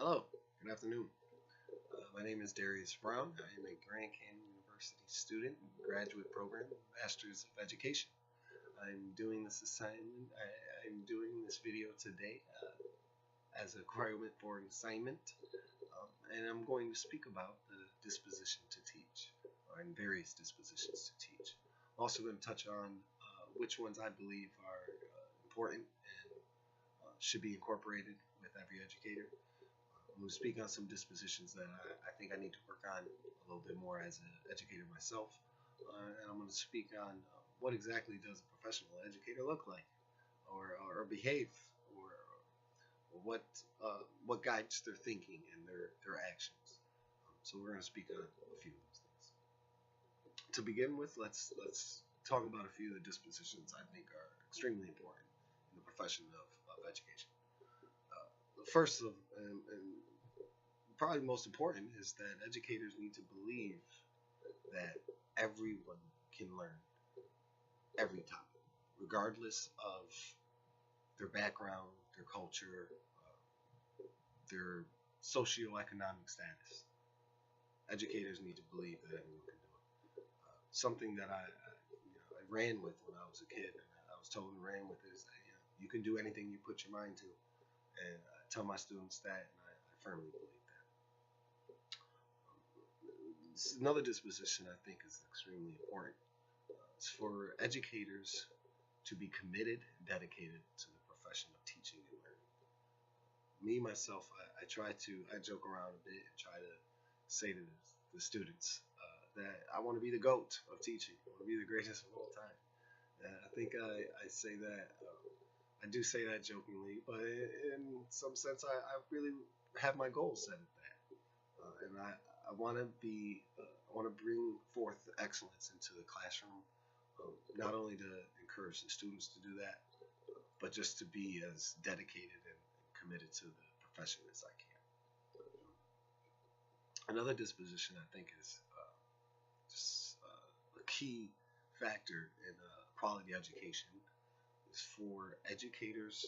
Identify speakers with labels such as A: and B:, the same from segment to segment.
A: Hello, good afternoon. My name is Darius Brown. I am a Grand Canyon University student, graduate program, Master's of Education. I'm doing this assignment, I'm doing this video today as a requirement for an assignment, and I'm going to speak about the disposition to teach, and various dispositions to teach. I'm also going to touch on which ones I believe are important and should be incorporated with every educator. I'm going to speak on some dispositions that I think I need to work on a little bit more as an educator myself. And I'm going to speak on what exactly does a professional educator look like or behave or what guides their thinking and their actions. So we're going to speak on a few of those things. To begin with, let's talk about a few of the dispositions I think are extremely important in the profession of education. First of and probably most important is that educators need to believe that everyone can learn every topic, regardless of their background, their culture, their socioeconomic status. Educators need to believe that everyone can do it. Something that I ran with when I was a kid, and I was told and ran with is that you can do anything you put your mind to, and I tell my students that, and I firmly believe that. Another disposition I think is extremely important. It's for educators to be committed and dedicated to the profession of teaching and learning. Me, myself, I joke around a bit and try to say to the students that I want to be the GOAT of teaching. I want to be the greatest of all time. I think I say that, I do say that jokingly, but in some sense, I really have my goals set at that. And I want to I want to bring forth excellence into the classroom, not only to encourage the students to do that, but just to be as dedicated and committed to the profession as I can. Another disposition I think is just a key factor in quality education is for educators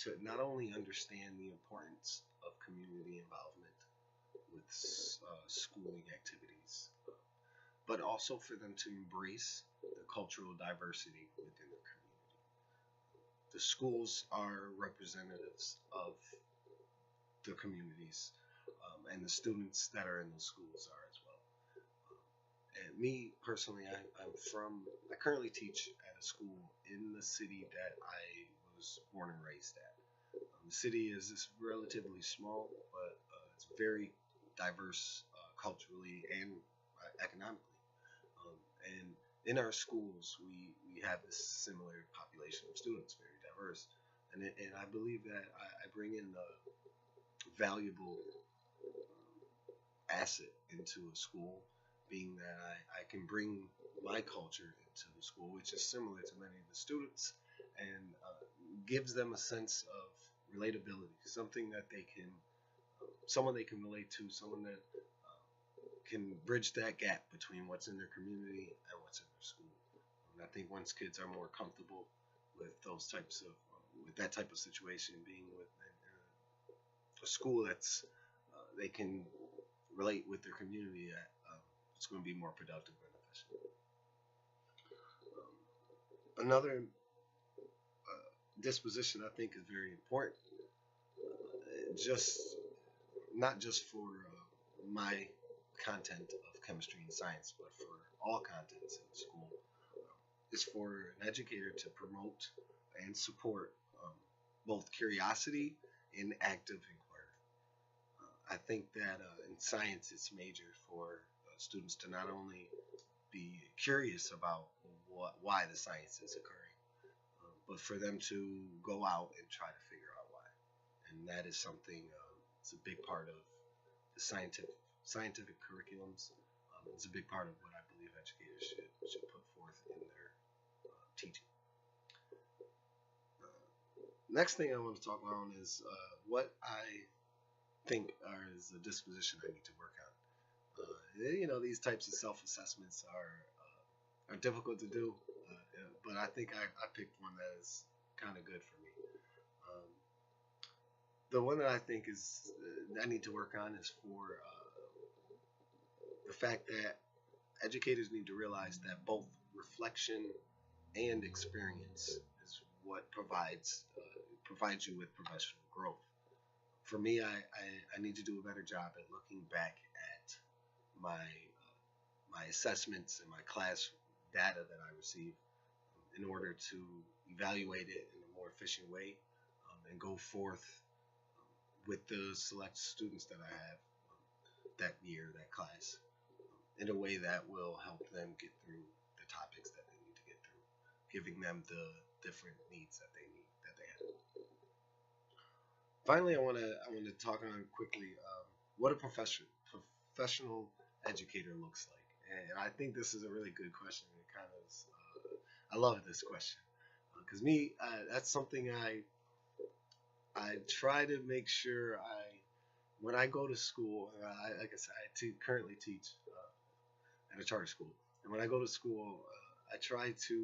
A: to not only understand the importance of community involvement with schooling activities, but also for them to embrace the cultural diversity within the community. The schools are representatives of the communities, and the students that are in those schools are as well. And me personally, I currently teach at a school in the city that I was born and raised at. The city is relatively small, but it's very diverse culturally and economically. And in our schools, we have this similar population of students, very diverse. And I believe that I bring in a valuable asset into a school, being that I can bring my culture into the school, which is similar to many of the students, and gives them a sense of relatability, something that someone they can relate to, someone that can bridge that gap between what's in their community and what's in their school. And I think once kids are more comfortable with with that type of situation, being with a school that's they can relate with their community at, it's going to be more productive and efficient. Another disposition I think is very important, just not just for my content of chemistry and science, but for all contents in school, is for an educator to promote and support both curiosity and active inquiry. I think that in science it's major for students to not only be curious about why the science is occurring, but for them to go out and try to figure out why. And that is something, it's a big part of the scientific curriculums. It's a big part of what I believe educators should put forth in their teaching. Next thing I want to talk about is what I think is a disposition I need to work on. These types of self-assessments are difficult to do, but I think I picked one that is kind of good for me. Um, The one that I think is I need to work on is for the fact that educators need to realize that both reflection and experience is what provides you with professional growth. For me, I need to do a better job at looking back at my assessments and my class data that I receive in order to evaluate it in a more efficient way and go forth with the select students that I have that year, that class, in a way that will help them get through the topics that they need to get through, giving them the different needs that they have. Finally, I want to talk on quickly what a professional educator looks like, and I think this is a really good question. It kind of I love this question because me that's something I try to make sure when I go to school, like I said, currently teach at a charter school, and when I go to school, I try to,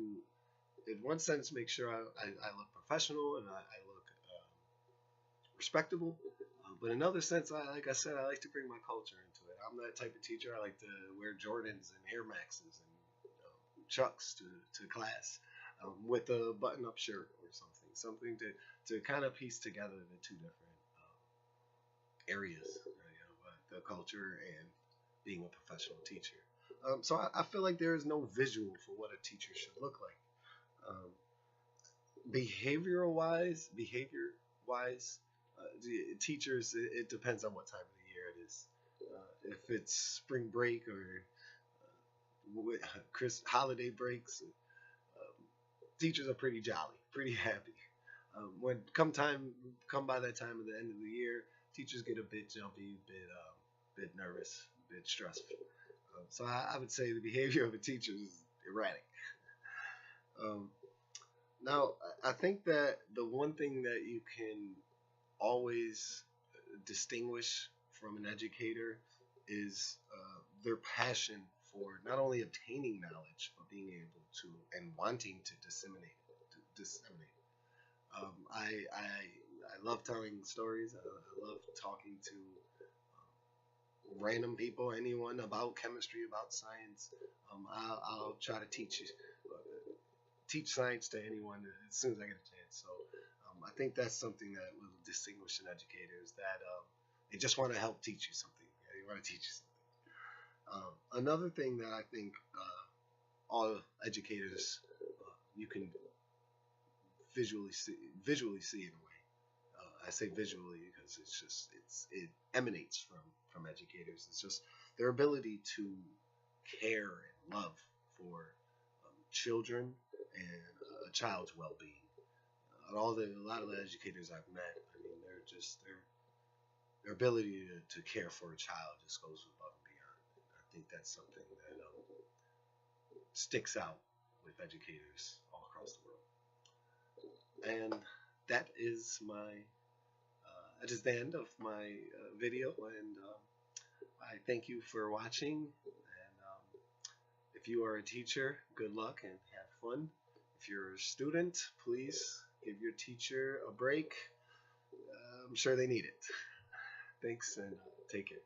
A: in one sense, make sure I look professional and I look respectable. But in another sense, like I said, I like to bring my culture into it. I'm that type of teacher. I like to wear Jordans and Air Maxes and Chucks to class with a button-up shirt or something to kind of piece together the two different areas, the culture and being a professional teacher. So I feel like there is no visual for what a teacher should look like. Behavior wise, teachers, it depends on what time of the year it is. If it's spring break or holiday breaks, teachers are pretty jolly, pretty happy. When come by that time of the end of the year, teachers get a bit jumpy, bit nervous, a bit stressful. So I would say the behavior of a teacher is erratic. Um, Now, I think that the one thing that you can always distinguish from an educator is their passion for not only obtaining knowledge, but being able to and wanting to disseminate it. I love telling stories. I love talking to random people, anyone about chemistry, about science. I'll try to teach science to anyone as soon as I get a chance. So I think that's something that will distinguish an educator is that they just want to help teach you something. Yeah, they want to teach you something. Another thing that I think all educators you can visually see in a way. I say visually because it emanates from educators. It's just their ability to care and love for children and a child's well-being. A lot of the educators I've met, I mean, their ability to care for a child just goes above and beyond. And I think that's something that sticks out with educators all across the world. And that is that is the end of my video, and I thank you for watching. And if you are a teacher, good luck and have fun. If you're a student, please give your teacher a break. I'm sure they need it. Thanks, and take care.